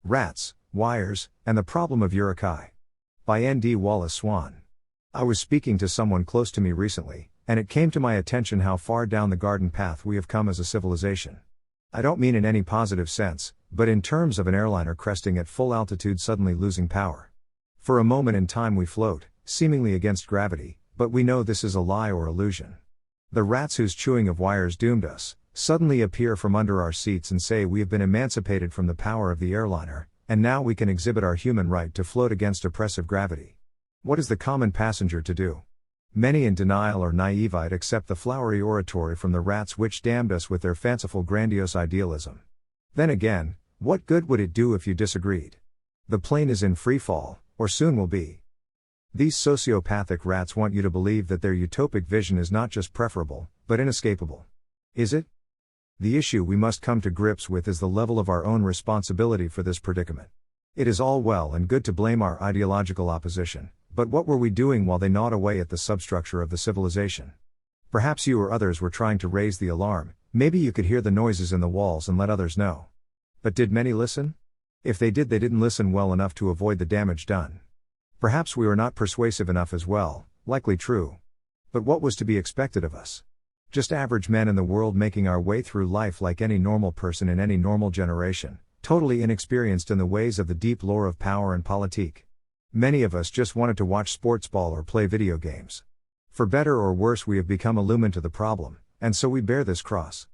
Rats, Wires, and the Problem of Uruk-Hai. By N.D. Wallace-Swan. I was speaking to someone close to me recently, and it came to my attention how far down the garden path we have come as a civilization. I don't mean in any positive sense, but in terms of an airliner cresting at full altitude suddenly losing power. For a moment in time we float, seemingly against gravity, but we know this is a lie or illusion. The rats whose chewing of wires doomed us, suddenly appear from under our seats and say we have been emancipated from the power of the airliner, and now we can exhibit our human right to float against oppressive gravity. What is the common passenger to do? Many in denial or naivete accept the flowery oratory from the rats which damned us with their fanciful grandiose idealism. Then again, what good would it do if you disagreed? The plane is in free fall, or soon will be. These sociopathic rats want you to believe that their utopic vision is not just preferable, but inescapable. Is it? The issue we must come to grips with is the level of our own responsibility for this predicament. It is all well and good to blame our ideological opposition, but what were we doing while they gnawed away at the substructure of the civilization? Perhaps you or others were trying to raise the alarm, maybe you could hear the noises in the walls and let others know. But did many listen? If they did, they didn't listen well enough to avoid the damage done. Perhaps we were not persuasive enough as well, likely true. But what was to be expected of us? Just average men in the world making our way through life like any normal person in any normal generation, totally inexperienced in the ways of the deep lore of power and politique. Many of us just wanted to watch sports ball or play video games. For better or worse we have become illumined to the problem, and so we bear this cross.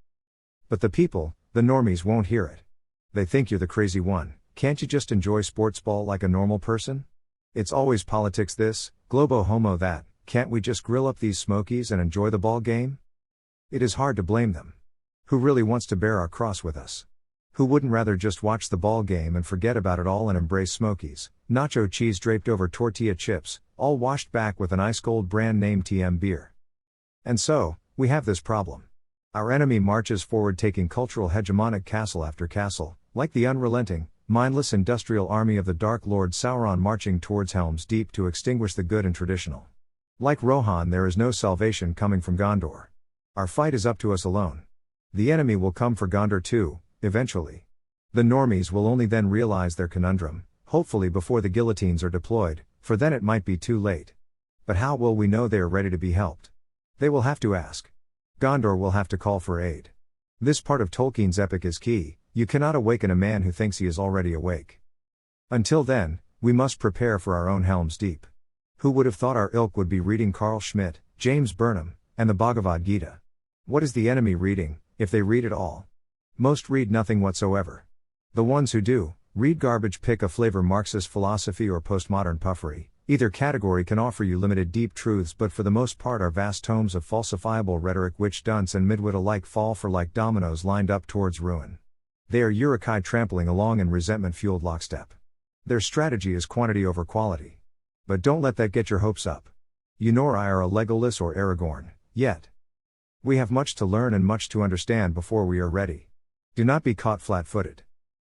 But the people, the normies, won't hear it. They think you're the crazy one. Can't you just enjoy sports ball like a normal person? It's always politics this, globo homo that, can't we just grill up these smokies and enjoy the ball game? It is hard to blame them. Who really wants to bear our cross with us? Who wouldn't rather just watch the ball game and forget about it all and embrace smokies, nacho cheese draped over tortilla chips, all washed back with an ice-cold brand name TM beer? And so, we have this problem. Our enemy marches forward taking cultural hegemonic castle after castle, like the unrelenting, mindless industrial army of the Dark Lord Sauron marching towards Helm's Deep to extinguish the good and traditional. Like Rohan, there is no salvation coming from Gondor. Our fight is up to us alone. The enemy will come for Gondor too, eventually. The normies will only then realize their conundrum, hopefully before the guillotines are deployed, for then it might be too late. But how will we know they are ready to be helped? They will have to ask. Gondor will have to call for aid. This part of Tolkien's epic is key. You cannot awaken a man who thinks he is already awake. Until then, we must prepare for our own Helm's Deep. Who would have thought our ilk would be reading Carl Schmitt, James Burnham, and the Bhagavad Gita? What is the enemy reading, if they read at all? Most read nothing whatsoever. The ones who do, read garbage, pick a flavor Marxist philosophy or postmodern puffery. Either category can offer you limited deep truths, but for the most part are vast tomes of falsifiable rhetoric which dunce and midwit alike fall for like dominoes lined up towards ruin. They are Uruk-Hai trampling along in resentment-fueled lockstep. Their strategy is quantity over quality. But don't let that get your hopes up. You nor I are a Legolas or Aragorn, yet. We have much to learn and much to understand before we are ready. Do not be caught flat-footed.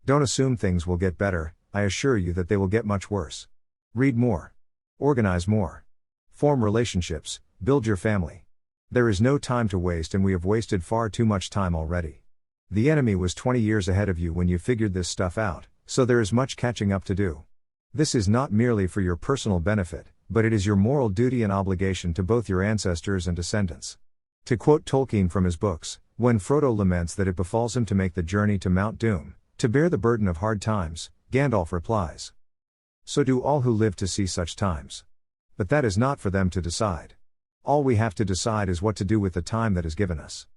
Don't assume things will get better, I assure you that they will get much worse. Read more. Organize more. Form relationships, build your family. There is no time to waste and we have wasted far too much time already. The enemy was 20 years ahead of you when you figured this stuff out, so there is much catching up to do. This is not merely for your personal benefit, but it is your moral duty and obligation to both your ancestors and descendants. To quote Tolkien from his books, when Frodo laments that it befalls him to make the journey to Mount Doom, to bear the burden of hard times, Gandalf replies, "So do all who live to see such times." But that is not for them to decide. All we have to decide is what to do with the time that is given us.